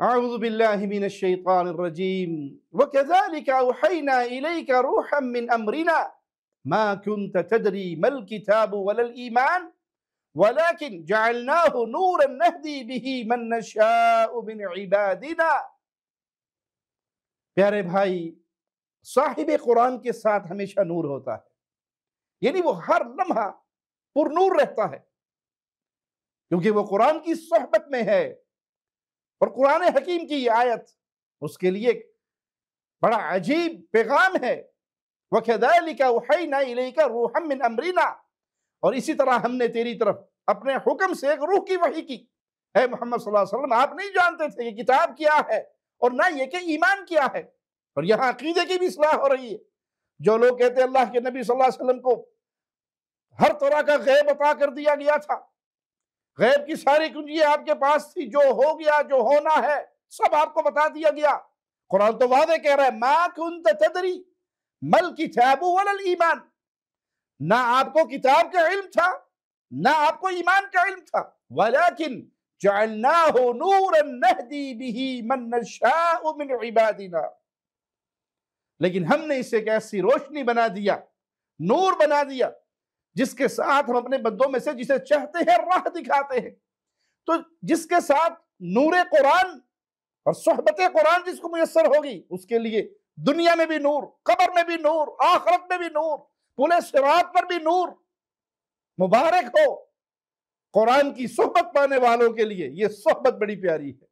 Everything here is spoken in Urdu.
اعوذ باللہ من الشیطان الرجیم وَكَذَلِكَ أَوْحَيْنَا إِلَيْكَ رُوحًا مِّنْ أَمْرِنَا مَا كُنْتَ تَدْرِي مَا الْكِتَابُ وَلَا الْإِيمَانُ وَلَكِنْ جَعَلْنَاهُ نُورًا نَهْدِي بِهِ مَن نَّشَاءُ مِنْ عِبَادِنَا۔ پیارے بھائی، صاحب قرآن کے ساتھ ہمیشہ نور ہوتا ہے، یعنی وہ ہر لمحہ پر نور رہتا ہے، کیونکہ وہ قرآن کی صحبت میں ہے۔ اور قرآن حکیم کی یہ آیت اس کے لیے ایک بڑا عجیب پیغام ہے، وَكَذَلِكَ أَوْحَيْنَا إِلَيْكَ رُوحًا مِّنْ أَمْرِنَا، اور اسی طرح ہم نے تیری طرف اپنے حکم سے ایک روح کی وحی کی۔ اے محمد صلی اللہ علیہ وسلم، آپ نہیں جانتے تھے کہ کتاب کیا ہے اور نہ یہ کہ ایمان کیا ہے۔ اور یہاں عقیدے کی بھی اصلاح ہو رہی ہے۔ جو لوگ کہتے ہیں اللہ کے نبی صلی اللہ علیہ وسلم کو ہر طرح کا غیب عطا کر دیا گیا تھا، غیب کی ساری کنجیاں آپ کے پاس تھی، جو ہو گیا، جو ہونا ہے، سب آپ کو بتا دیا گیا۔ قرآن تو واضح کہہ رہا ہے ما کنت تدری ما الکتاب ولا الایمان، نہ آپ کو کتاب کا علم تھا نہ آپ کو ایمان کا علم تھا، ولیکن جعلناہ نورا نہدی بہ من نشاء من عبادنا، لیکن ہم نے اسے ایک ایسی روشنی بنا دیا، نور بنا دیا، جس کے ساتھ ہم اپنے بندوں میں سے جسے چاہتے ہیں راہ دکھاتے ہیں۔ تو جس کے ساتھ نور قرآن اور صحبت قرآن جس کو میسر ہوگی، اس کے لیے دنیا میں بھی نور، قبر میں بھی نور، آخرت میں بھی نور، پل صراط پر بھی نور۔ مبارک ہو قرآن کی صحبت پانے والوں کے لیے، یہ صحبت بڑی پیاری ہے۔